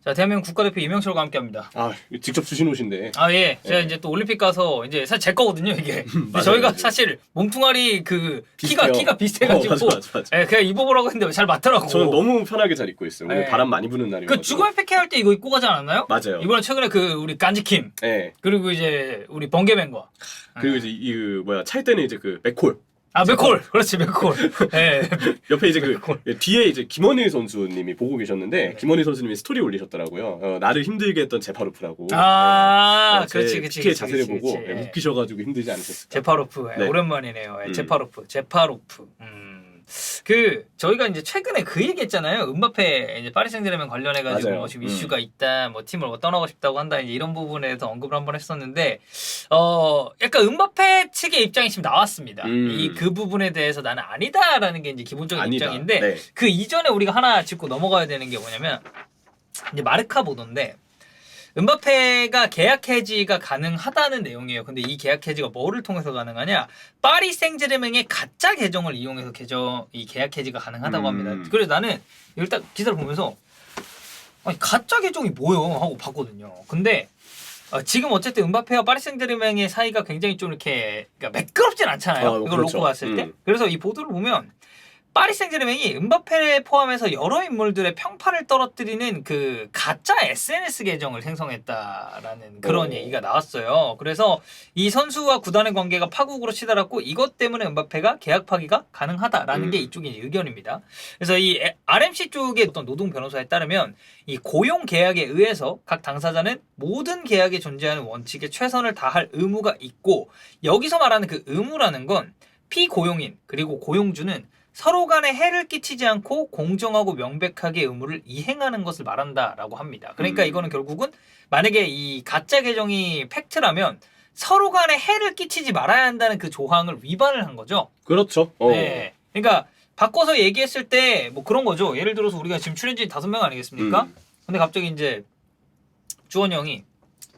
자, 대한민국 국가대표 이명철과 함께합니다. 아, 직접 주신 옷인데. 아, 예. 제가 예. 이제 또 올림픽 가서 이제 사실 제 거거든요, 이게. 근데 맞아요, 저희가 맞아요. 사실 몸뚱아리 그 비슷해요. 키가 비슷해가지고 맞아. 예, 그냥 입어보라고 했는데 잘 맞더라고. 저는 너무 편하게 잘 입고 있어요. 오늘 네. 바람 많이 부는 날이어서. 그 죽음의 패케 할 때 이거 입고 가지 않았나요? 맞아요. 이번에 최근에 그 우리 간지킴 예. 그리고 이제 우리 번개맨과 그리고 이제 이 뭐야 찰 때는 이제 그 맥콜. 아 맥콜 그렇지 맥콜. 예. 옆에 이제 그 맥콜. 뒤에 이제 김원희 선수님이 보고 계셨는데 네. 김원희 선수님이 스토리 올리셨더라고요. 나를 힘들게 했던 제파로프라고. 아, 제 그렇지. PK 자세를 보고 그렇지. 예, 웃기셔가지고 힘들지 않으셨을까. 제파로프 네. 오랜만이네요. 예, 음. 제파로프. 그 저희가 이제 최근에 그 얘기했잖아요. 음바페 이제 파리 생제르맹 관련해가지고 맞아요. 뭐 지금 이슈가 있다, 뭐 팀을 뭐 떠나고 싶다고 한다, 이제 이런 부분에 대해서 언급을 한번 했었는데, 약간 음바페 측의 입장이 지금 나왔습니다. 이 그 부분에 대해서 나는 아니다라는 게 이제 기본적인 아니다. 입장인데, 네. 그 이전에 우리가 하나 짚고 넘어가야 되는 게 뭐냐면 이제 마르카 보도인데. 음바페가 계약 해지가 가능하다는 내용이에요. 근데 이 계약 해지가 뭐를 통해서 가능하냐? 파리 생제르맹의 가짜 계정을 이용해서 이 계약 해지가 가능하다고 합니다. 그래서 나는 일단 기사를 보면서 아니 가짜 계정이 뭐요? 하고 봤거든요. 근데 지금 어쨌든 음바페와 파리 생제르맹의 사이가 굉장히 좀 이렇게 그러니까 매끄럽진 않잖아요. 이걸 그렇죠. 놓고 봤을 때. 그래서 이 보도를 보면 파리 생제르맹이 음바페를 포함해서 여러 인물들의 평판을 떨어뜨리는 그 가짜 SNS 계정을 생성했다라는 그런 얘기가 나왔어요. 그래서 이 선수와 구단의 관계가 파국으로 치달았고 이것 때문에 음바페가 계약 파기가 가능하다라는 게 이쪽의 의견입니다. 그래서 이 RMC 쪽의 어떤 노동 변호사에 따르면 이 고용 계약에 의해서 각 당사자는 모든 계약에 존재하는 원칙에 최선을 다할 의무가 있고 여기서 말하는 그 의무라는 건 피고용인 그리고 고용주는 서로 간에 해를 끼치지 않고 공정하고 명백하게 의무를 이행하는 것을 말한다라고 합니다. 그러니까 이거는 결국은 만약에 이 가짜 계정이 팩트라면 서로 간에 해를 끼치지 말아야 한다는 그 조항을 위반을 한 거죠. 그렇죠. 네. 그러니까 바꿔서 얘기했을 때 뭐 그런 거죠. 예를 들어서 우리가 지금 출연진 5명 아니겠습니까? 근데 갑자기 이제 주원이 형이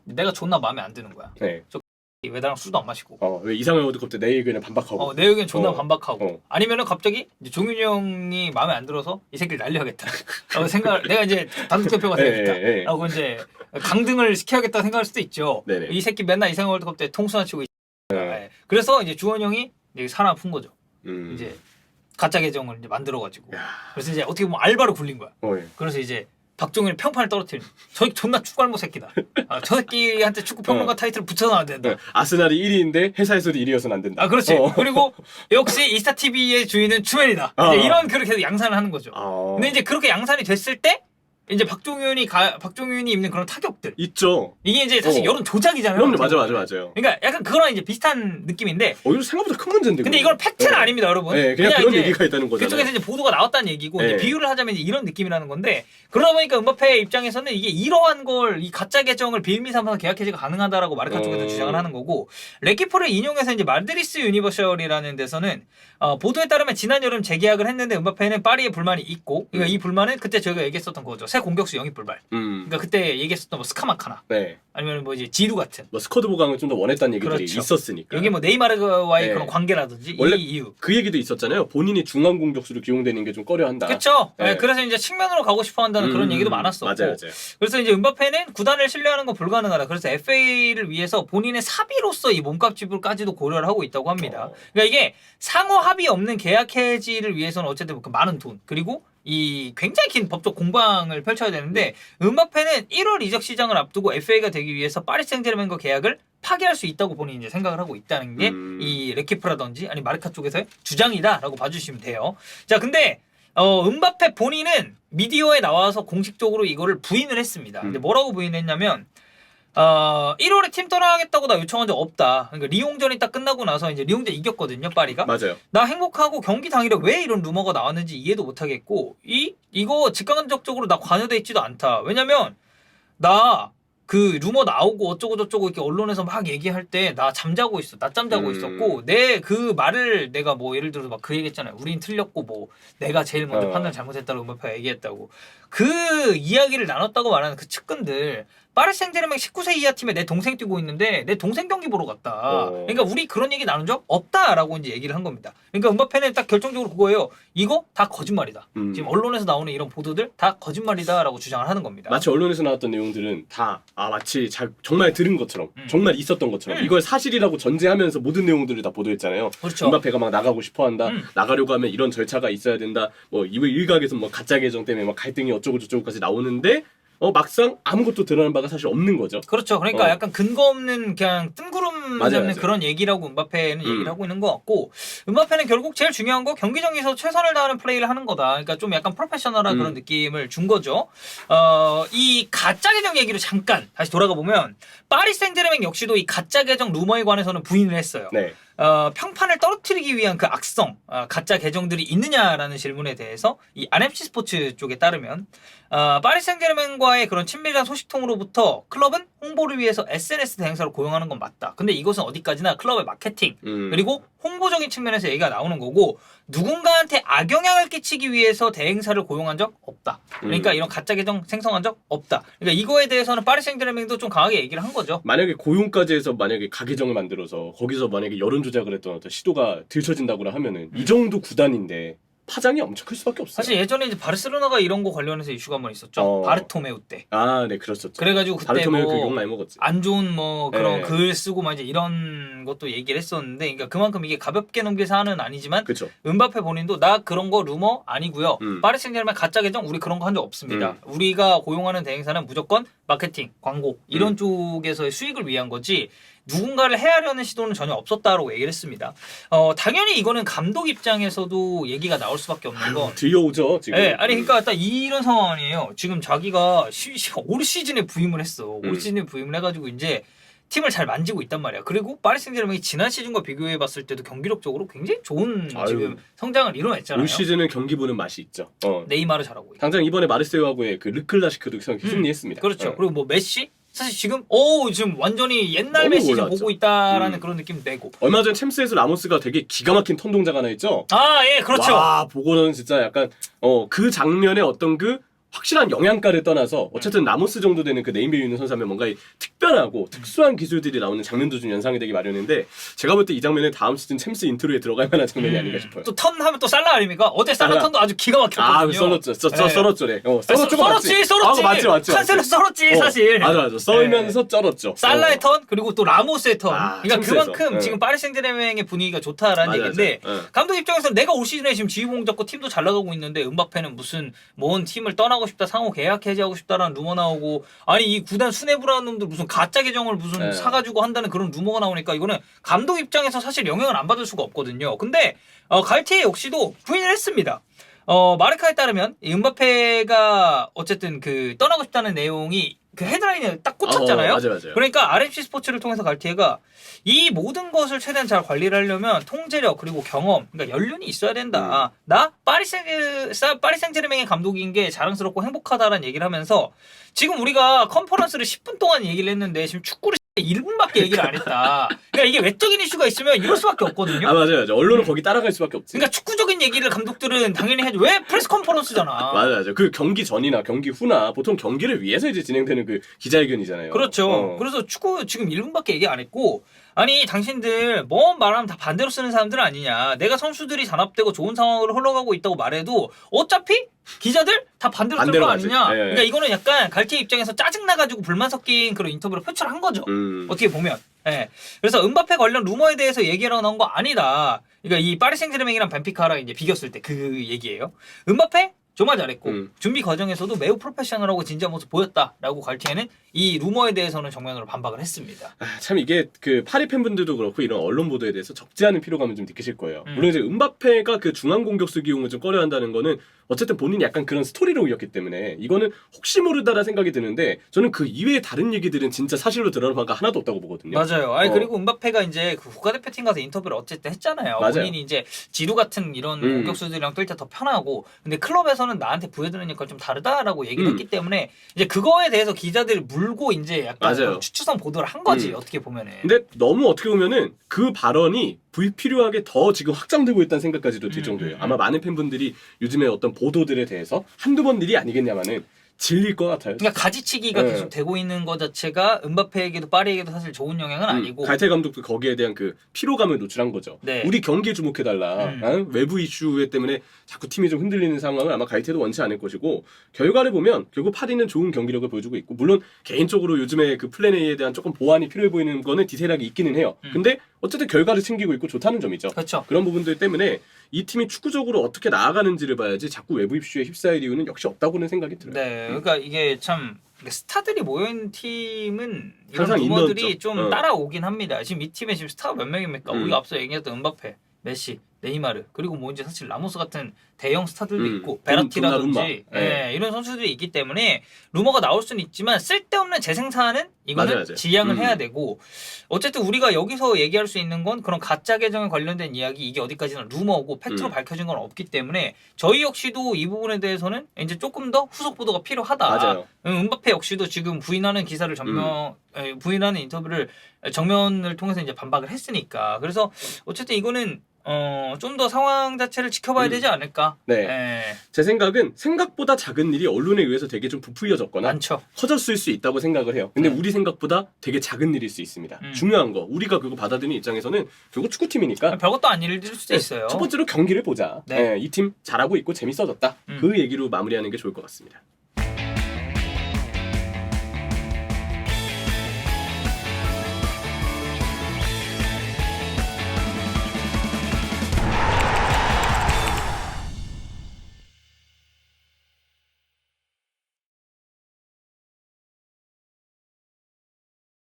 내가 존나 마음에 안 드는 거야. 네. 왜 나랑 술도 안 마시고 왜 이상형 월드컵 때 내 의견에 반박하고. 내 의견 존나 반박하고 어. 아니면은 갑자기 이제 종윤이 형이 마음에 안 들어서 이 새끼를 날려야겠다 라고 생각을 내가 이제 단독대표가 돼야겠다 라고 이제 강등을 시켜야겠다 생각할 수도 있죠. 네네. 이 새끼 맨날 이상형 월드컵 때 통수나 치고 네. 그래서 이제 주원 형이 이제 사람 푼 거죠. 이제 가짜 계정을 이제 만들어가지고 그래서 이제 어떻게 보면 알바로 굴린 거야. 예. 그래서 이제 박종일 평판을 떨어뜨리는 저 존나 축구알못 새끼다. 저 새끼한테 축구 평론가 타이틀을 붙여서는 안 된다. 아스날이 1위인데 회사에서도 1위여서는 안 된다. 아 그렇지. 그리고 역시 이스타TV의 주인은 추멜이다. 이제 이런 그렇게 계속 양산을 하는 거죠. 근데 이제 그렇게 양산이 됐을 때 이제 박종윤이 입는 그런 타격들 있죠. 이게 이제 사실 여론 조작이잖아요. 그럼요. 맞아. 그러니까 약간 그거랑 이제 비슷한 느낌인데 이거 생각보다 큰 문제인데. 근데 이건 팩트는 아닙니다, 여러분. 네, 그냥 그런 얘기가 있다는 거잖아요. 그쪽에서 이제 보도가 나왔다는 얘기고 네. 이제 비유를 하자면 이제 이런 느낌이라는 건데 그러다 보니까 음바페 입장에서는 이게 이러한 걸 이 가짜 계정을 빌미 삼아서 계약 해지가 가능하다라고 마르카 쪽에서 주장을 하는 거고 레키포를 인용해서 이제 마드리스 유니버셜이라는 데서는 보도에 따르면 지난 여름 재계약을 했는데 음바페는 파리에 불만이 있고 그러니까 이 불만은 그때 저희가 얘기했었던 거죠. 새 공격수 영입 불발. 그러니까 그때 얘기했었던 뭐 스카마카나 네. 아니면 뭐 이제 지루 같은 뭐 스쿼드 보강을 좀 더 원했다는 얘기들이 그렇죠. 있었으니까. 여기 뭐 네이마르와의 네. 그런 관계라든지 원래 이 이유. 그 얘기도 있었잖아요. 본인이 중앙 공격수로 기용되는 게 좀 꺼려한다. 그렇죠. 네. 그래서 이제 측면으로 가고 싶어 한다는 그런 얘기도 많았었고. 맞아요. 그래서 이제 음바페는 구단을 신뢰하는 건 불가능하다. 그래서 FA를 위해서 본인의 사비로서 이 몸값 지불까지도 고려를 하고 있다고 합니다. 그러니까 이게 상호 합의 없는 계약 해지를 위해서는 어쨌든 그 많은 돈 그리고 이 굉장히 긴 법적 공방을 펼쳐야 되는데 음바페는 1월 이적 시장을 앞두고 FA가 되기 위해서 파리 생제르맹과 계약을 파기할 수 있다고 본인이 이제 생각을 하고 있다는 게 이 레키프라든지 아니 마르카 쪽에서의 주장이다라고 봐주시면 돼요. 자, 근데 음바페 본인은 미디어에 나와서 공식적으로 이거를 부인을 했습니다. 근데 뭐라고 부인했냐면 1월에 팀 떠나겠다고 나 요청한 적 없다. 그러니까 리옹전이 딱 끝나고 나서 이제 리옹전 이겼거든요, 파리가. 맞아요. 나 행복하고 경기 당일에 왜 이런 루머가 나왔는지 이해도 못하겠고 이거 직간접적으로 나 관여돼 있지도 않다. 왜냐면 나 그 루머 나오고 어쩌고 저쩌고 이렇게 언론에서 막 얘기할 때 나 잠자고 있어. 낮잠 자고 있었고 내 그 말을 내가 뭐 예를 들어서 막 그 얘기했잖아요. 우린 틀렸고 뭐 내가 제일 먼저 판단 잘못했다고 음바페가 얘기했다고. 그 이야기를 나눴다고 말하는 그 측근들 파리 생제르맹 19세 이하 팀에 내 동생 뛰고 있는데 내 동생 경기 보러 갔다. 그러니까 우리 그런 얘기 나눈 적 없다라고 이제 얘기를 한 겁니다. 그러니까 음바페는 딱 결정적으로 그거예요. 이거 다 거짓말이다. 지금 언론에서 나오는 이런 보도들 다 거짓말이다라고 주장을 하는 겁니다. 마치 언론에서 나왔던 내용들은 다 마치 정말 들은 것처럼 정말 있었던 것처럼 이걸 사실이라고 전제하면서 모든 내용들을 다 보도했잖아요. 그렇죠. 음바페가 막 나가고 싶어한다. 나가려고 하면 이런 절차가 있어야 된다. 뭐 일각에서 뭐 가짜 계정 때문에 막 갈등이 어쩌고 저쩌고까지 나오는데 막상 아무것도 드러난 바가 사실 없는 거죠. 그렇죠. 그러니까 약간 근거 없는 그냥 뜬구름 잡는 그런 얘기라고 음바페는 얘기를 하고 있는 것 같고, 음바페는 결국 제일 중요한 거 경기장에서 최선을 다하는 플레이를 하는 거다. 그러니까 좀 약간 프로페셔널한 그런 느낌을 준 거죠. 이 가짜 계정 얘기로 잠깐 다시 돌아가 보면 파리 생제르맹 역시도 이 가짜 계정 루머에 관해서는 부인을 했어요. 네. 평판을 떨어뜨리기 위한 그 악성 가짜 계정들이 있느냐라는 질문에 대해서 이 RMC 스포츠 쪽에 따르면 파리 생제르맹과의 그런 친밀한 소식통으로부터 클럽은 홍보를 위해서 SNS 대행사를 고용하는 건 맞다. 근데 이것은 어디까지나 클럽의 마케팅 그리고 홍보적인 측면에서 얘기가 나오는 거고, 누군가한테 악영향을 끼치기 위해서 대행사를 고용한 적 없다. 그러니까 이런 가짜 계정 생성한 적 없다. 그러니까 이거에 대해서는 파리 생제르맹도 좀 강하게 얘기를 한 거죠. 만약에 고용까지 해서 만약에 가계정을 만들어서 거기서 만약에 여론 조작을 했던 어떤 시도가 들춰진다고 하면은 이 정도 구단인데 파장이 엄청 클 수밖에 없어요. 사실 예전에 이제 바르셀로나가 이런 거 관련해서 이슈가 한번 있었죠. 바르토메우 때. 네, 그렇었죠. 그래가지고 그때 바르토메우 뭐 욕 많이 먹었지. 안 좋은 뭐 그런 글 쓰고 막 이제 이런 것도 얘기를 했었는데, 그러니까 그만큼 이게 가볍게 넘길 사안은 아니지만, 그쵸. 음바페 본인도 나 그런 거 루머 아니고요. 파리 생제르맹 가짜 계정 우리 그런 거 한 적 없습니다. 우리가 고용하는 대행사는 무조건 마케팅, 광고 이런 쪽에서의 수익을 위한 거지. 누군가를 해하려는 시도는 전혀 없었다라고 얘기를 했습니다. 당연히 이거는 감독 입장에서도 얘기가 나올 수밖에 없는 건 들려오죠 지금. 네, 아니 그러니까 딱 이런 상황이에요. 지금 자기가 올 시즌에 부임을 했어. 올 시즌에 부임을 해가지고 이제 팀을 잘 만지고 있단 말이야. 그리고 파리 생제르맹이 지난 시즌과 비교해봤을 때도 경기력적으로 굉장히 좋은 지금 성장을 이뤄냈잖아요. 올 시즌은 경기 보는 맛이 있죠. 네이마르 잘하고 있고. 당장 이번에 마르세유하고의 그 르클라시크도 승리했습니다. 그렇죠. 그리고 뭐 메시 사실 지금 완전히 옛날 메시 좀 보고 있다라는 그런 느낌 내고. 얼마 전 챔스에서 라모스가 되게 기가 막힌 턴 동작 하나 했죠. 예, 그렇죠. 와, 보고는 진짜 약간 그 장면에 어떤 그 확실한 영양가를 떠나서 어쨌든 라모스 정도 되는 그 네임밸류 있는 선수하면 뭔가 특별하고 특수한 기술들이 나오는 장면도 좀 연상이 되기 마련인데, 제가 볼 때 이 장면은 다음 시즌 챔스 인트로에 들어갈 만한 장면이 아닌가 싶어요. 또 턴 하면 또 살라 아닙니까? 어제 살라 턴도 아주 기가 막혔거든요. 썰었죠. 썰었죠래. 썰었지. 맞지. 컨셉을 썰었지 사실. 맞아. 썰면서 쩔었죠. 살라의 턴 그리고 또 라모스의 턴. 그러니까 챔스에서. 그만큼 지금 파리 생제르맹의 분위기가 좋다라는 얘기인데, 감독 입장에서는 내가 올 시즌에 지금 지휘봉 잡고 팀도 잘 나가고 있는데 음바페는 무슨 먼 팀을 떠나고 싶다, 상호 계약 해지하고 싶다라는 루머 나오고, 아니 이 구단 수뇌부라는 놈들 무슨 가짜 계정을 무슨 사가지고 한다는 그런 루머가 나오니까 이거는 감독 입장에서 사실 영향을 안 받을 수가 없거든요. 근데 갈티에 역시도 부인을 했습니다. 마르카에 따르면 이 음바페가 어쨌든 그 떠나고 싶다는 내용이 그 헤드라인에 딱 꽂혔잖아요. 맞아요. 그러니까 RMC 스포츠를 통해서 갈티에가 이 모든 것을 최대한 잘 관리를 하려면 통제력 그리고 경험, 그러니까 연륜이 있어야 된다. 나 파리 생제르맹의 감독인 게 자랑스럽고 행복하다라는 얘기를 하면서, 지금 우리가 컨퍼런스를 10분 동안 얘기를 했는데 지금 축구를 1분밖에 얘기를 안 했다. 그러니까 이게 외적인 이슈가 있으면 이럴 수밖에 없거든요. 맞아요. 언론은 거기 따라갈 수밖에 없지. 그러니까 축구적인 얘기를 감독들은 당연히 해줘. 왜 프레스 컨퍼런스잖아. 맞아요. 그 경기 전이나 경기 후나 보통 경기를 위해서 이제 진행되는 그 기자회견이잖아요. 그렇죠. 그래서 축구 지금 1분밖에 얘기 안 했고, 아니 당신들 뭐 말하면 다 반대로 쓰는 사람들 아니냐. 내가 선수들이 단합되고 좋은 상황으로 흘러가고 있다고 말해도 어차피 기자들 다 반대로 쓸 거 아니냐. 그러니까 이거는 약간 갈티에 입장에서 짜증나가지고 불만 섞인 그런 인터뷰로 표출한 거죠. 어떻게 보면. 그래서 음바페 관련 루머에 대해서 얘기하러 나온 거 아니다. 그러니까 이 파리 생제르맹이랑 벤피카랑 이제 비겼을 때 그 얘기예요. 음바페 정말 잘했고 준비 과정에서도 매우 프로페셔널하고 진지한 모습 보였다라고 갈티에는 이 루머에 대해서는 정면으로 반박을 했습니다. 참 이게 그 파리 팬분들도 그렇고 이런 언론 보도에 대해서 적지 않은 피로감을 좀 느끼실 거예요. 물론 이제 음바페가 그 중앙 공격수 기용을 좀 꺼려한다는 거는 어쨌든 본인이 약간 그런 스토리로 이었기 때문에 이거는 혹시 모르다라는 생각이 드는데, 저는 그 이외의 다른 얘기들은 진짜 사실로 드러날 바가 하나도 없다고 보거든요. 맞아요. 아니 그리고 음바페가 이제 그 국가대표팀 가서 인터뷰를 어쨌든 했잖아요. 맞아요. 본인이 이제 지루 같은 이런 공격수들이랑 뛸 때 더 편하고, 근데 클럽에서는 나한테 부여드는 역할 좀 다르다라고 얘기를 했기 때문에 이제 그거에 대해서 기자들이 물고 이제 약간 추추선 보도를 한 거지. 어떻게 보면은. 근데 너무 어떻게 보면은 그 발언이 불필요하게 더 지금 확장되고 있다는 생각까지도 들 정도예요. 아마 많은 팬분들이 요즘에 어떤 보도들에 대해서 한두 번 일이 아니겠냐마는 질릴 것 같아요. 그러니까 가지치기가 네. 계속 되고 있는 것 자체가 은바페에게도 파리에게도 사실 좋은 영향은 아니고. 갈테 감독도 거기에 대한 그 피로감을 노출한 거죠. 네. 우리 경기에 주목해달라. 외부 이슈 때문에 자꾸 팀이 좀 흔들리는 상황을 아마 갈테도 원치 않을 것이고, 결과를 보면 결국 파리는 좋은 경기력을 보여주고 있고, 물론 개인적으로 요즘에 그 플랜 A에 대한 조금 보완이 필요해 보이는 거는 디테일하게 있기는 해요. 근데 어쨌든 결과를 챙기고 있고 좋다는 점이죠. 그렇죠. 그런 부분들 때문에 이 팀이 축구적으로 어떻게 나아가는지를 봐야지 자꾸 외부 이슈에 휩싸일 이유는 역시 없다고는 생각이 들어요. 네, 그러니까 이게 참 스타들이 모여있는 팀은 이런 항상 루머들이 있는 좀 따라오긴 합니다. 지금 이 팀에 지금 스타가 몇 명입니까? 우리가 앞서 얘기했던 은바페, 메시, 네이마르, 그리고 뭐 이제 사실 라모스 같은 대형 스타들도 있고 베라티라든지 네. 이런 선수들이 있기 때문에 루머가 나올 수는 있지만 쓸데없는 재생산은 이거는 맞아요. 지양을 해야 되고, 어쨌든 우리가 여기서 얘기할 수 있는 건 그런 가짜 계정에 관련된 이야기, 이게 어디까지나 루머고 팩트로 밝혀진 건 없기 때문에 저희 역시도 이 부분에 대해서는 이제 조금 더 후속 보도가 필요하다. 맞아요. 은바페 역시도 지금 부인하는 기사를 부인하는 인터뷰를 정면을 통해서 이제 반박을 했으니까, 그래서 어쨌든 이거는 좀 더 상황 자체를 지켜봐야 되지 않을까. 네. 제 생각은 생각보다 작은 일이 언론에 의해서 되게 좀 부풀려졌거나 많죠. 커졌을 수 있다고 생각을 해요. 근데 우리 생각보다 되게 작은 일일 수 있습니다. 중요한 거, 우리가 그거 받아들이는 입장에서는 결국 축구팀이니까 별것도 아닐 수도 있어요. 첫 번째로 경기를 보자. 네. 이 팀 잘하고 있고 재밌어졌다. 그 얘기로 마무리하는 게 좋을 것 같습니다.